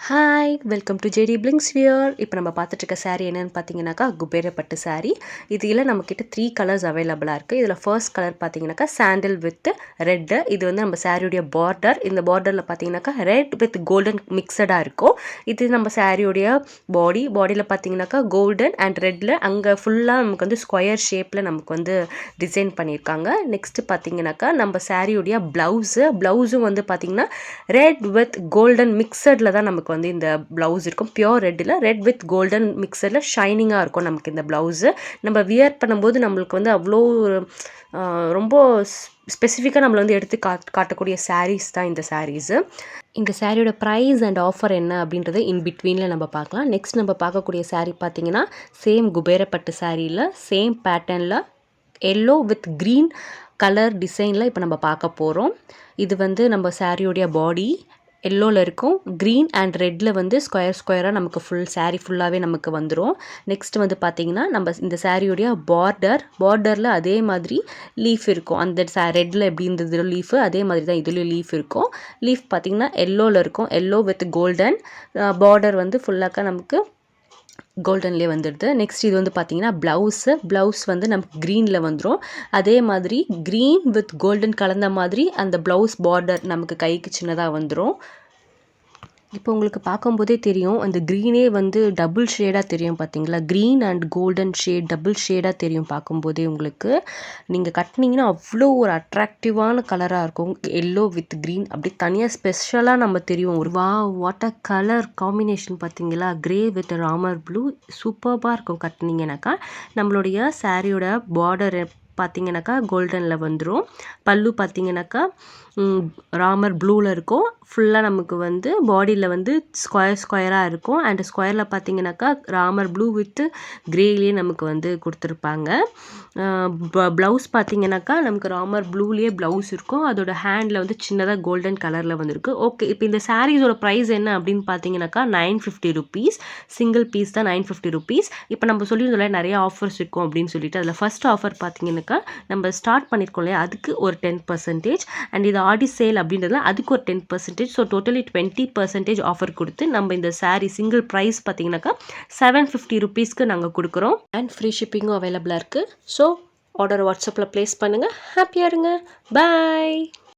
Hi welcome to JD Blings wear. இப்போ நம்ம பார்த்துட்டு இருக்க சாரீ என்னென்னு பார்த்தீங்கன்னாக்கா குபேரப்பட்டு சாரீ. இதில் நம்மக்கிட்ட 3 கலர்ஸ் அவைலபிளாக இருக்குது. இதில் ஃபர்ஸ்ட் கலர் பார்த்தீங்கன்னாக்கா சாண்டில் வித் ரெட்டு. இது வந்து நம்ம சாரியுடைய பார்டர். இந்த பார்டரில் பார்த்தீங்கன்னாக்கா ரெட் வித் கோல்டன் மிக்சடாக இருக்கும். இது நம்ம சாரியுடைய பாடியில் பார்த்தீங்கன்னாக்கா கோல்டன் அண்ட் ரெட்டில் அங்கே ஃபுல்லாக நமக்கு வந்து ஸ்கொயர் ஷேப்பில் நமக்கு வந்து டிசைன் பண்ணியிருக்காங்க. நெக்ஸ்ட்டு பார்த்தீங்கன்னாக்கா நம்ம சாரியுடைய ப்ளவுஸும் வந்து பார்த்திங்கன்னா ரெட் வித் கோல்டன் மிக்சடில் தான் நமக்கு வந்து இந்த ப்ளவுஸ் இருக்கும். பியோர் ரெட் வித் கோல்டன் மிக்சரில் ஷைனிங்காக இருக்கும் நமக்கு இந்த ப்ளவுஸு. நம்ம வியர் பண்ணும்போது நம்மளுக்கு வந்து அவ்வளோ ரொம்ப ஸ்பெசிஃபிக்காக நம்மளை வந்து எடுத்து காட்டக்கூடிய சாரீஸ் தான் இந்த சாரீஸு. இந்த சாரியோட ப்ரைஸ் அண்ட் ஆஃபர் என்ன அப்படின்றத இன் பிட்வீனில் நம்ம பார்க்கலாம். நெக்ஸ்ட் நம்ம பார்க்கக்கூடிய சாரீ பார்த்தீங்கன்னா சேம் குபேரப்பட்டு சாரியில் சேம் பேட்டர்னில் எல்லோ வித் க்ரீன் கலர் டிசைனில் இப்போ நம்ம பார்க்க போகிறோம். இது வந்து நம்ம சாரியோடைய பாடி எல்லோவில் இருக்கும். க்ரீன் அண்ட் ரெட்டில் வந்து ஸ்கொயராக நமக்கு சாரீ ஃபுல்லாகவே நமக்கு வந்துடும். நெக்ஸ்ட் வந்து பார்த்திங்கன்னா நம்ம இந்த சாரியோடைய பார்டரில் அதே மாதிரி லீஃப் இருக்கும். அந்த ரெட்டில் எப்படி இருந்தது லீஃபு அதே மாதிரி தான் இதுலேயும் லீஃப் இருக்கும். லீஃப் பார்த்திங்கன்னா எல்லோவில் இருக்கும். எல்லோ வித் கோல்டன் பார்டர் வந்து ஃபுல்லாக நமக்கு கோல்டன்லேயே வந்துடுது. நெக்ஸ்ட் இது வந்து பார்த்திங்கன்னா ப்ளவுஸ் வந்து நமக்கு க்ரீனில் வந்துடும். அதே மாதிரி க்ரீன் வித் கோல்டன் கலந்த மாதிரி அந்த ப்ளவுஸ் பார்டர் நமக்கு கைக்கு சின்னதாக வந்துடும். இப்போ உங்களுக்கு பார்க்கும்போதே தெரியும் அந்த க்ரீனே வந்து டபுள் ஷேடாக தெரியும் பார்த்தீங்களா. Green and golden shade double ஷேடாக தெரியும் பார்க்கும்போதே உங்களுக்கு. நீங்கள் கட்டினீங்கன்னா அவ்வளோ ஒரு அட்ராக்டிவான கலராக இருக்கும். எல்லோ வித் க்ரீன் அப்படி தனியாக ஸ்பெஷலாக நம்ம தெரியும். ஒரு வாட் அ கலர் காம்பினேஷன் பார்த்தீங்களா. க்ரே வித் ராமர் ப்ளூ சூப்பராக இருக்கும் கட்டினீங்கன்னாக்கா. நம்மளுடைய சாரியோட பார்டர் பார்த்தீங்கன்னாக்கா கோல்டனில் வந்துடும். பல்லு பார்த்தீங்கன்னாக்கா ராமர் ப்ளூவில் இருக்கும். ஃபுல்லாக நமக்கு வந்து பாடியில் வந்து ஸ்கொயராக இருக்கும். அண்ட் ஸ்கொயரில் பார்த்தீங்கன்னாக்கா ராமர் ப்ளூ வித் க்ரேலேயே நமக்கு வந்து கொடுத்துருப்பாங்க. ப்ளவுஸ் பார்த்தீங்கன்னாக்கா நமக்கு ராமர் ப்ளூலேயே ப்ளவுஸ் இருக்கும். அதோட ஹேண்டில் வந்து சின்னதாக கோல்டன் கலரில் வந்துருக்கு. ஓகே, இப்போ இந்த சாரீஸோட ப்ரைஸ் என்ன அப்படின்னு பார்த்தீங்கன்னாக்கா 950 ருபீஸ். சிங்கிள் பீஸ் தான் 950 ருபீஸ். இப்போ நம்ம சொல்லியிருந்தோம்ல நிறைய ஆஃபர்ஸ் இருக்கும் அப்படின்னு சொல்லிட்டு அதில் ஃபஸ்ட் ஆஃபர் பார்த்தீங்கன்னாக்கா நம்ம ஸ்டார்ட் பண்ணியிருக்கோம் இல்லையா, அதுக்கு ஒரு 10% அண்ட் இது ஆடி சேல் அப்படின்றதுல அதுக்கு ஒரு 10%. ஸோ டோட்டலி 20% ஆஃபர் கொடுத்து நம்ம இந்த சாரீ சிங்கிள் ப்ரைஸ் பார்த்தீங்கன்னாக்கா 750 ருபீஸ்க்கு நாங்கள் கொடுக்குறோம். அண்ட் ஃப்ரீ ஷிப்பிங்கும் அவைலபிளாக இருக்குது. ஸோ ஆர்டர் வாட்ஸ்அப்பில் ப்ளேஸ் பண்ணுங்கள். ஹாப்பியாக இருங்க. பாய்.